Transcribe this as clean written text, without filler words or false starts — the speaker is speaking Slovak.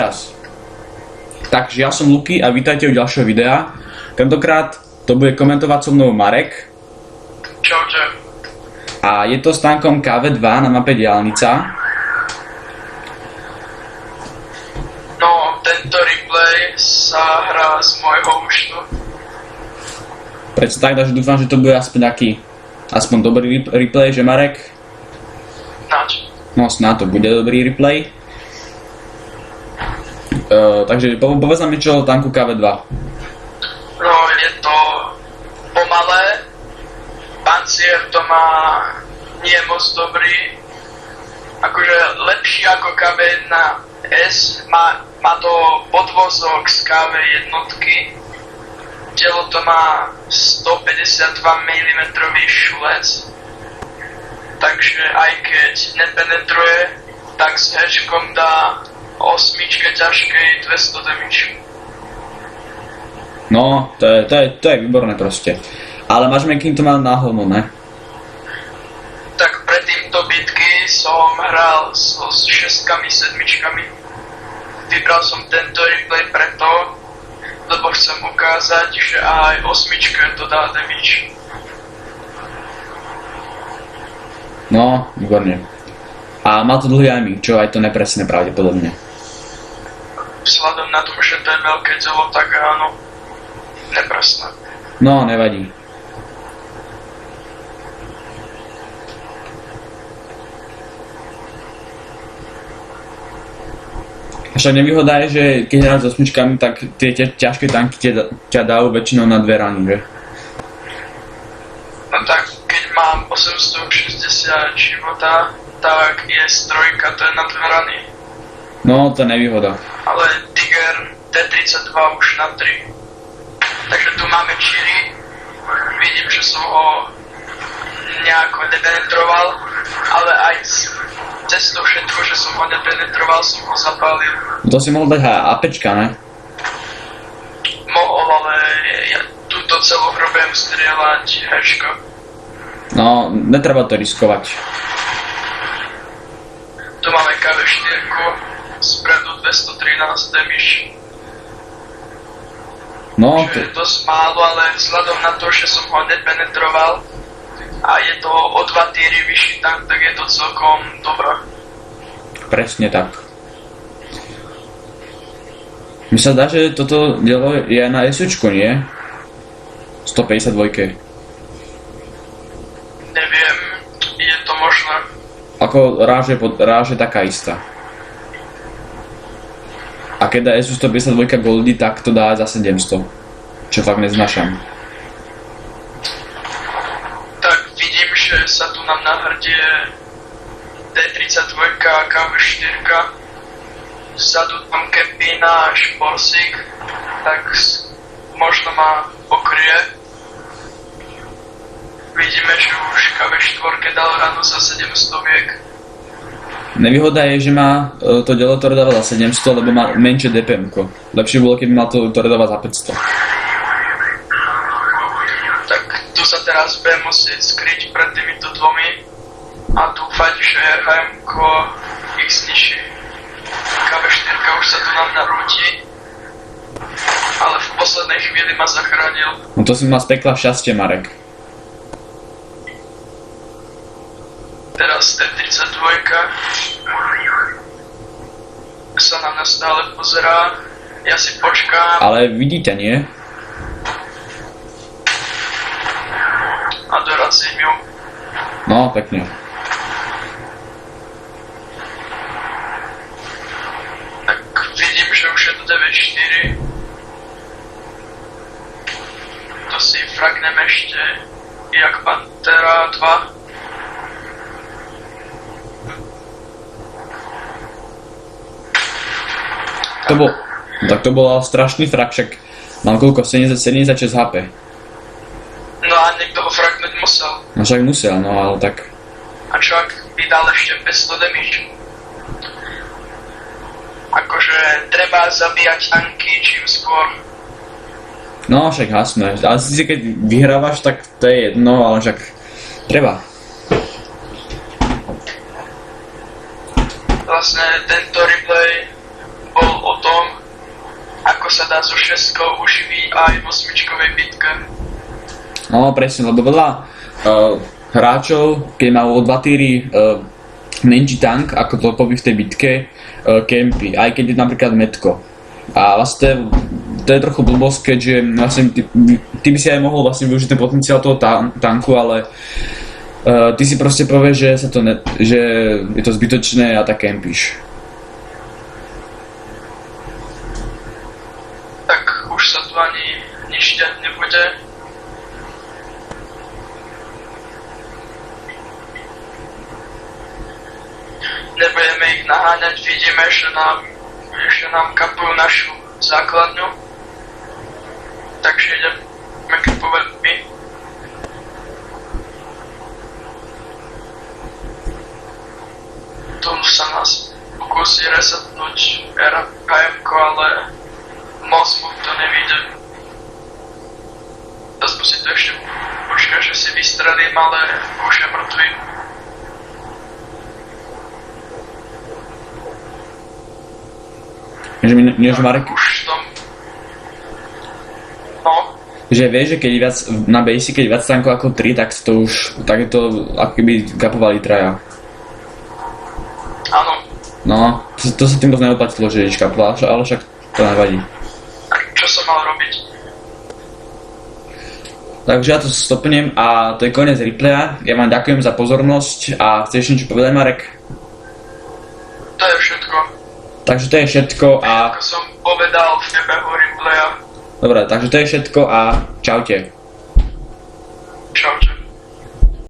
Teraz. Takže ja som Luky a vítajte u ďalšieho videa. Tentokrát to bude komentovať so mnou Marek. Čaute. A je to stánkom KV2 na mape Diaľnica. No, tento replay sa hrá z môjho účtu. Preto tak, takže dúfam, že to bude aspoň dobrý replay, že Marek? Nač. No snáď to bude dobrý replay. Takže povedz nám niečo o tanku KV2. No, je to pomalé. Pancier to má nie moc dobrý. Akože lepší ako KV1S. Má to podvozok z KV jednotky. Telo to má 152 mm šulec. Takže aj keď nepenetruje, tak s hatchkom dá 8 ťažkej 200 damage. No, to je výborné proste. Ale máš kým to mal na hovno, ne? Tak pred týmto bitky som hral so 6-kami, 7-čkami. Vybral som tento replay preto, lebo chcem ukázať, že aj 8 to dá damage. No, výborne. A má to dlhý aiming, čo aj to nepresne pravdepodobne. Vzhľadom na to, že to je veľké telo, tak áno, nepresné. No, nevadí. Však nevýhoda je, že keď hráš s 8, tak tie ťažké tanky ťa dajú väčšinou na 2 rany, že? No tak, keď mám 860 života, tak je strojka, to je na 2 rany. No, to je nevýhoda. Ale Tiger T32 už na 3. Takže tu máme Chiri. Vidím, že som ho nejako nepenetroval, ale aj cez to všetko, že som ho nepenetroval, som ho zapálil. To si mohol dať APčka, ne? Mohol, ale ja túto celú hru budem strieľať hečko. No, netreba to riskovať. Tu máme KV4, spredu 213 damage. No, Čo je dosť málo, ale vzhľadom na to, že som ho nepenetroval a je to o 2 týry vyšší tank, tak je to celkom dobré. presne tak. Mi sa zdá, že toto dielo je na SUčku, nie? 152. Neviem, je to možné. Ako ráž je taká istá. A keď dá SU 152 goldy, tak to dá za 700. Čo fakt neznášam. Tak vidím, že sa tu nám na hrde D32 a KV4. Vzadu tam kempí náš Borsig, tak možno ma pokrie. Vidíme, že už KV4 dal ráno za 700 viek. Nevýhoda je, že má to dielo toredovať za 700, lebo má menšie DPM-ko. Lepšie bolo, keby mal to toredovať za 500. Tak tu sa teraz budem musieť skryť pred týmito dvomi a dúfať, že HM-ko ich zničí. KV4 už sa tu nám narúti, ale v poslednej chvíli ma zachránil. No to si mal z pekla šťastie, Marek. Teraz T32 sa na nás stále pozerá, ja si počkám Ale vidí ťa, nie? a dorazím ju. No, pekne. Tak vidím, že už je to 9-4. To si fragnem ešte jak Pantera 2. To bol strašný frak, však mám koľko? 76 HP. No a niekto ho fragnúť musel. No však musel, no ale tak... A čo ak by dal ešte 500 damage? Akože treba zabíjať tanky čím skôr. No však hasme, ale si keď vyhrávaš, tak to je jedno, ale však treba. Vlastne tento replay bol od dá so 6 už aj v 8-čkovej bitke. No presne, lebo veľa hráčov, keď majú o 2 týry menší tank, ako to povie v tej bitke, kempy, aj keď je napríklad metko. A vlastne to je trochu blbosť, keďže vlastne ty by si aj mohol vlastne využiť ten potenciál toho tanku, ale ty si proste povieš, že je to zbytočné a tak kempíš. Tak už sa tu ani nič diať nebude. Nebudeme ich naháňať, vidíme, že nám kapujú našu základňu. Takže ideme kapovať my. Tu sa nás pokusí resetnúť RKM-ko, ale moc mu to nevíde. Zase si to ešte počká, že si vystrelím, ale už je mŕtvý. Než Marek, Už tom... No, že vieš, že keď je viac, na base, keď je viac tankov ako 3, tak je to ako keby kapovali traja. áno. No, to sa tým dosť neoplatilo, že ideš kapovať, ale však to nevadí. A čo som mal robiť? Takže ja to stopnem a to je koniec replaya. Ja vám ďakujem za pozornosť a chceš niečo povedať, Marek? To je všetko. Takže to je všetko a... Ako som povedal v priebehu replaya. Dobre, takže to je všetko a čaute. Čaute.